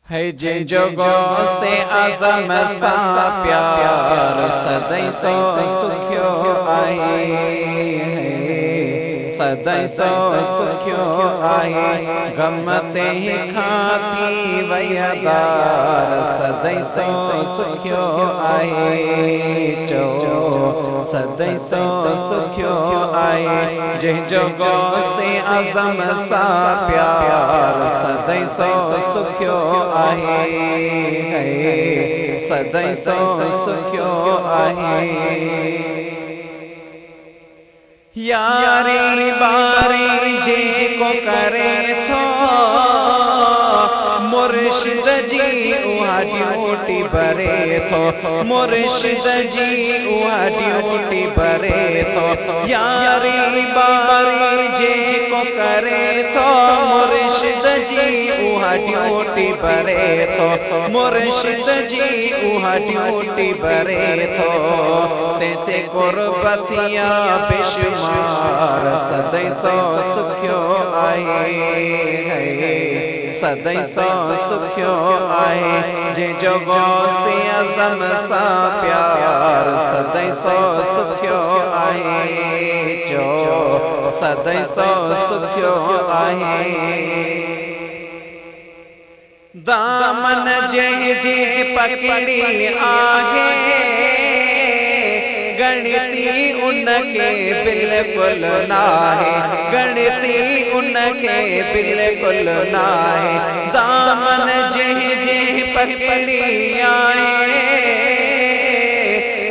है जिन जोगों से आज़म सा प्यार सदै सो सुख्यो आए सदै सो सुख्यो आए गम ते खाती वयदार सदै सो सुख्यो आए चो सदै सो सुख्यो आए जिन जोगों से आज़म सा प्यार सदै सो सुख्यो आए सदै सो सुख्यो आए यारी बारी जे को करे थो मुर्शिद जी उहा ड्यूटी भरे थो मुर्शिद जी उहा ड्यूटी भरे थो यारी बारी जे को करे थो मुर्शिद जी उहा ड्यूटी भरे थो मुर्शिद जी उहा ड्यूटी भरे थो ते कुर्बतिया बेशुमार सदै सो सुख्यो आए सदै सो सुख्यो आए जे जोगों से आज़म सा प्यार सदै सो सुख्यो आए चो सदै सो सुख्यो आए दामन जे जे पकड़ी आहे गणती उनके बिल्कुल नाहे गणती उनके बिल्कुल नाहे दामन जे जे पकड़ी आए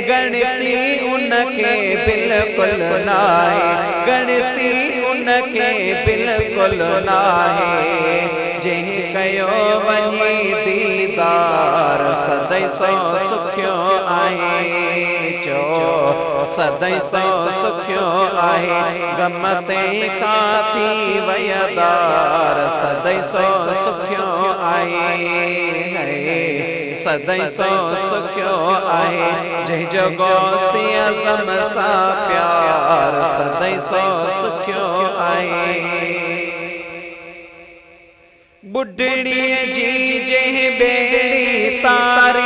गणती उनके बिल्कुल नाहे गणती उनके बिल्कुल नाहे जे कयो वञी दीदार सदै सो सुख्यो आए चो सदै सो सुख्यो आए गम ते खाती वयदार सदै सो सुख्यो आए सदै सो सुख्यो आए जे जोगों से आज़म सा प्यार सदै सो सुख्यो आए बुढ़ड़ी जी जे बेड़ी तारी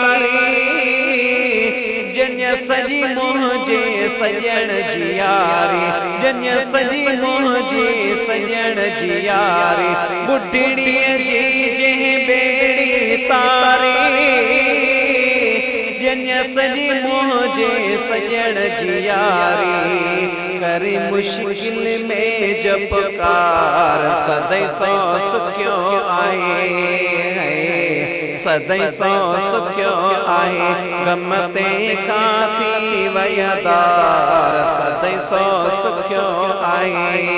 जन सजी मुझे सजन जियारी जन सजी मुझे सजन जियारी बुढ़ड़ी जी जे बेड़ी तारी जन सजी मुझे सजन जियारी करी मुश्किल में जब कार सदै सो सुख्यो आए सदै सो सुख्यो आए गम ते खाती वयदार सदै सो सुख्यो आए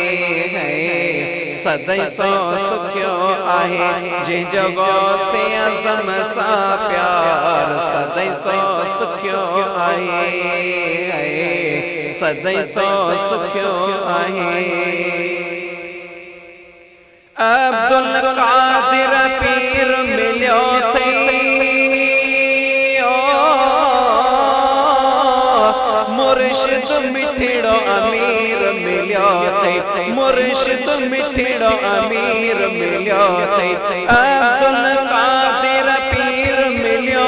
सदै सो सुख्यो आए जे जोगों से आज़म सा प्यार सदै सो सुख्यो आए सदै सो सुख्यो आए अब्दुल कादिर पीर मिलियो मुर्शिद मिठड़ो अमीर मिलियो मुर्शिद मिठड़ो अमीर मिलियो अब्दुल कादिर पीर मिलियो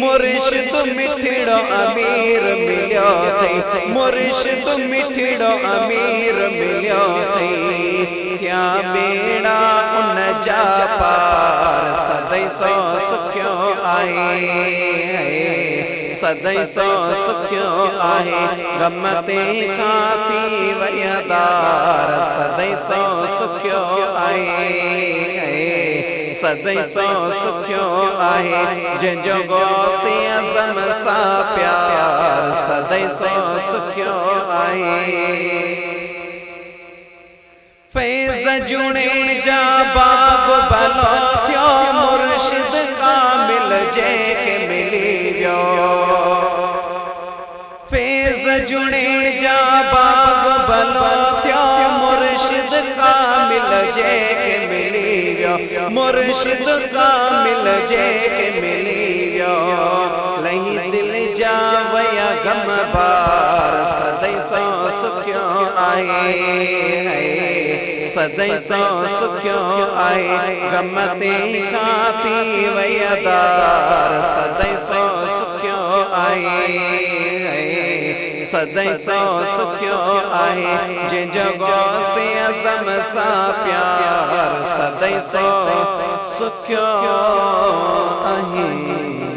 मुर्शिद मिठड़ो अमीर मिलियो मुर्शिद मिठड़ो अमीर मिलियो क्या बेड़ा उन जा पार सदै सो सुख्यो आए सदै सो सुख्यो आए गम ते खाती वयदार सदै सो सुख्यो आए सदै सो सुख्यो आए जिन जोगों से आज़म सा प्यार सदै सो सुख्यो आए फैज़ जुणे जा बाब भलो थियो मुर्शिद कामिल जे के मिली वियो फैज़ जुणे जा बाब भलो थियो मुर्शिद कामिल जे के मिली वियो मुर्शिद कामिल जे के मिली वियो लही दिल जा वया गम बार सदै सो सुख्यो आए सदै सो सुखियो आहे गम ते खाती वयदार सदै सो सुखियो आहे सदै सो सुखियो आहे जंहिंजो गौसे आज़म सां प्यार सदै सो सुखियो आहे।